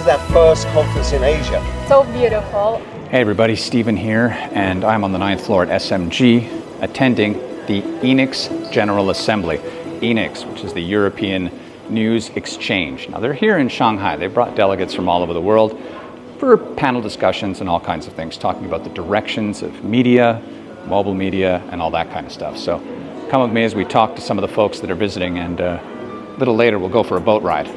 is our first conference in Asia. So beautiful. Hey everybody, Stephen here, and I'm on the 9th floor at SMG attending the ENEX General Assembly. ENEX, which is the European News Exchange. Now they're here in Shanghai. They brought delegates from all over the world for panel discussions and all kinds of things, talking about the directions of media, mobile media, and all that kind of stuff. So come with me as we talk to some of the folks that are visiting, and a little later we'll go for a boat ride.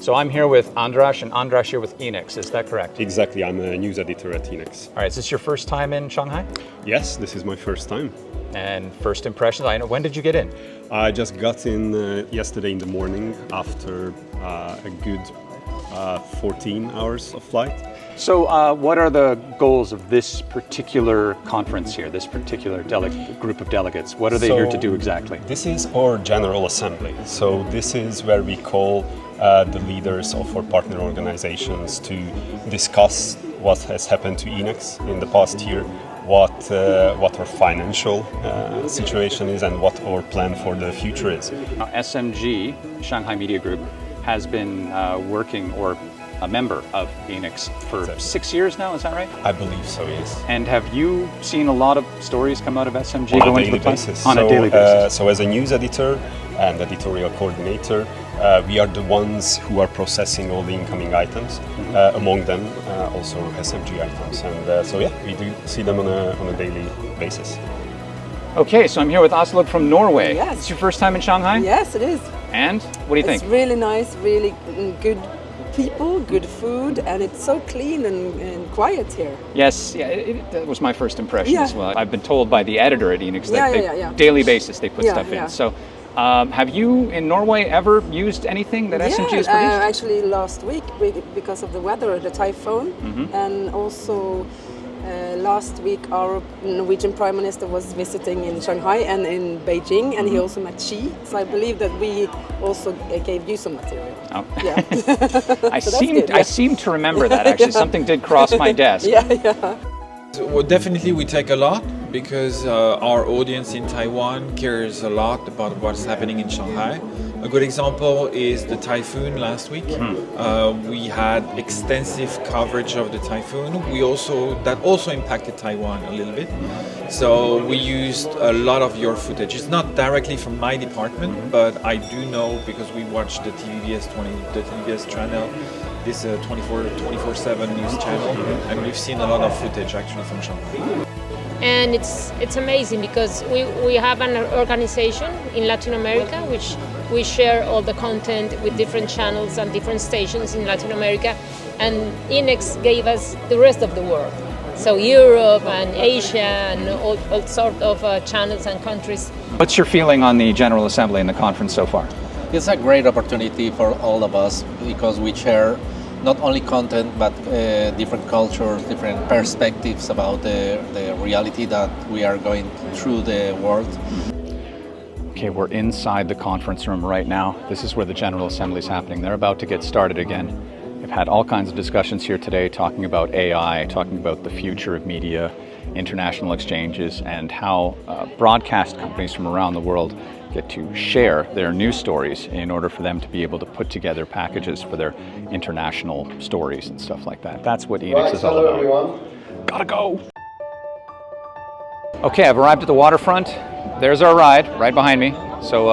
So I'm here with Andras, and Andras here with ENEX, is that correct? Exactly, I'm a news editor at ENEX. All right, is this your first time in Shanghai? Yes, this is my first time. And first impressions, I know, when did you get in? I just got in yesterday in the morning after a good 14 hours of flight. So what are the goals of this particular conference here, this particular group of delegates? What are they here to do exactly? This is our General Assembly. So this is where we call the leaders of our partner organizations to discuss what has happened to ENEX in the past year, what our financial situation is, and what our plan for the future is. SMG, Shanghai Media Group, has been working or a member of ENEX for 6 years now, is that right? I believe so, yes. And have you seen a lot of stories come out of SMG on a daily basis? On a daily basis. So as a news editor and editorial coordinator, we are the ones who are processing all the incoming items, among them also SMG items. And so yeah, we do see them on a daily basis. Okay, so I'm here with Aslug from Norway. Yes. It's your first time in Shanghai? Yes, it is. And what do you think? It's really nice, really good people, good food, and it's so clean and quiet here. Yes, yeah, that was my first impression as well. I've been told by the editor at ENEX that daily basis they put stuff in. So have you in Norway ever used anything that SMG has produced? Actually last week, because of the weather, the typhoon, and also last week our Norwegian Prime Minister was visiting in Shanghai and in Beijing, and he also met Xi. So I believe that we also gave you some material. Oh. Yeah. I seem to remember that actually. Something did cross my desk. Well, definitely we take a lot because our audience in Taiwan cares a lot about what's happening in Shanghai. A good example is the typhoon last week. We had extensive coverage of the typhoon. That also impacted Taiwan a little bit. So we used a lot of your footage. It's not directly from my department, but I do know because we watched the TVBS channel, this 24/7 news channel, and we've seen a lot of footage actually from Shanghai. And it's amazing because we have an organization in Latin America which we share all the content with different channels and different stations in Latin America, and ENEX gave us the rest of the world. So Europe and Asia and all sorts of channels and countries. What's your feeling on the General Assembly and the conference so far? It's a great opportunity for all of us because we share not only content but different cultures, different perspectives about the reality that we are going through the world. Okay, we're inside the conference room right now. This is where the General Assembly is happening. They're about to get started again. We've had all kinds of discussions here today talking about AI, talking about the future of media, international exchanges, and how broadcast companies from around the world get to share their news stories in order for them to be able to put together packages for their international stories and stuff like that. That's what ENEX is all about. Everyone. Gotta go! Okay, I've arrived at the waterfront. There's our ride right behind me. So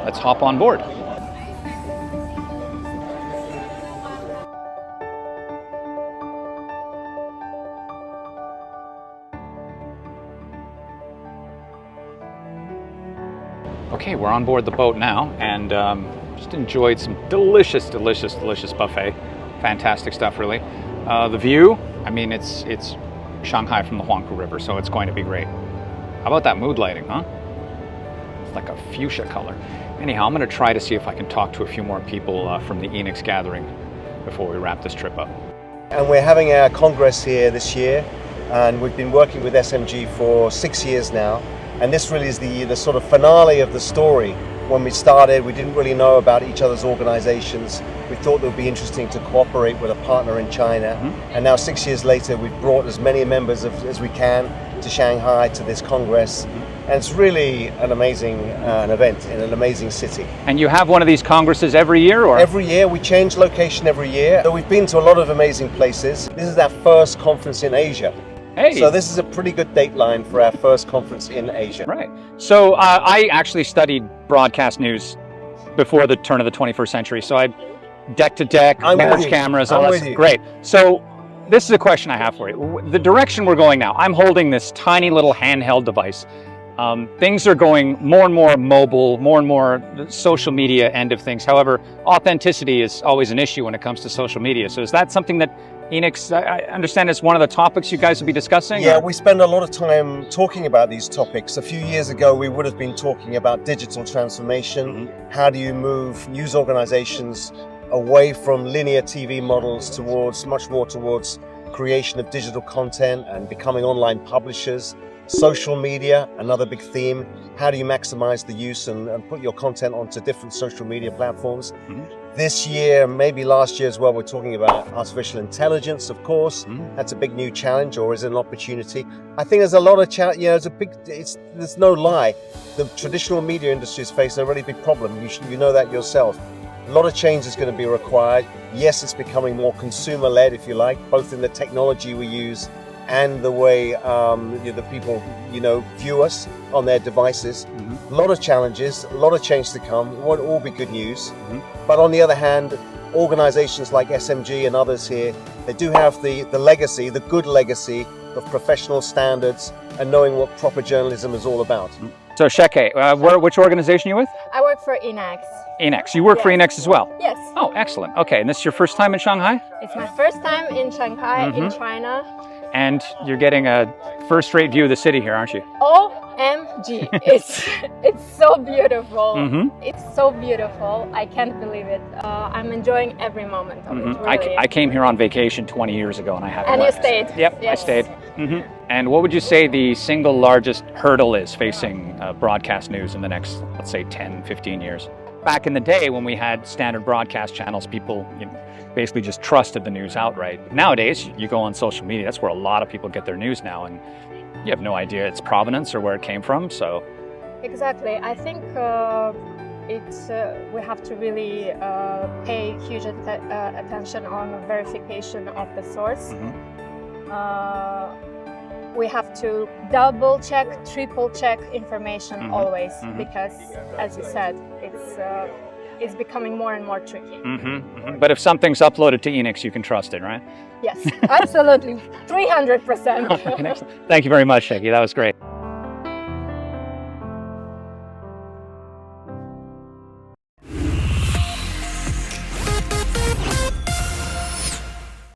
let's hop on board. Okay, we're on board the boat now, and just enjoyed some delicious buffet. Fantastic stuff, really. The view, I mean, it's Shanghai from the Huangpu River, so it's going to be great. How about that mood lighting, huh? It's like a fuchsia color. Anyhow, I'm going to try to see if I can talk to a few more people from the ENEX gathering before we wrap this trip up. And we're having our congress here this year, and we've been working with SMG for 6 years now. And this really is the sort of finale of the story. When we started, we didn't really know about each other's organizations. We thought it would be interesting to cooperate with a partner in China. And now 6 years later, we've brought as many members as we can to Shanghai, to this Congress. And it's really an amazing an event in an amazing city. And you have one of these congresses every year, or? Every year, we change location every year. So we've been to a lot of amazing places. This is our first conference in Asia. Hey. So this is a pretty good dateline for our first conference in Asia. Right. So I actually studied broadcast news before the turn of the 21st century. So I deck to deck, large cameras, all that. Great. So this is a question I have for you. The direction we're going now, I'm holding this tiny little handheld device. Things are going more and more mobile, more and more the social media end of things. However, authenticity is always an issue when it comes to social media. So is that something that ENEX, I understand, is one of the topics you guys will be discussing? Yeah, or? we spend a lot of time talking about these topics. A few years ago, we would have been talking about digital transformation. How do you move news organizations away from linear TV models towards much more towards creation of digital content and becoming online publishers? Social media, another big theme. How do you maximize the use and put your content onto different social media platforms? This year, maybe last year as well, we're talking about artificial intelligence, of course. That's a big new challenge, or is it an opportunity? I think there's a lot of challenge. You know, there's no lie. The traditional media industry is facing a really big problem. You know that yourself. A lot of change is going to be required. Yes, it's becoming more consumer-led, if you like, both in the technology we use and the way the people, view us on their devices. A lot of challenges, a lot of change to come. It won't all be good news. But on the other hand, organizations like SMG and others here, they do have the legacy, the good legacy of professional standards and knowing what proper journalism is all about. So ShanghaiEye, which organization are you with? I work for ENEX. ENEX. You work for ENEX as well? Yes. Oh, excellent. Okay, and this is your first time in Shanghai? It's my first time in Shanghai, in China. And you're getting a first-rate view of the city here, aren't you? OMG! It's so beautiful. It's so beautiful. I can't believe it. I'm enjoying every moment of it. Really. I came here on vacation 20 years ago, and I haven't. And left. you stayed. Yep, yes. I stayed. And what would you say the single largest hurdle is facing broadcast news in the next, let's say, 10, 15 years? Back in the day when we had standard broadcast channels, people basically just trusted the news outright. Nowadays, you go on social media, that's where a lot of people get their news now, and you have no idea its provenance or where it came from, so. Exactly. I think we have to really pay huge attention on verification of the source. We have to double check, triple check information always, because, as you said, it's becoming more and more tricky. But if something's uploaded to ENEX, you can trust it, right? Yes, absolutely, 300%. Thank you very much, Shaggy. That was great.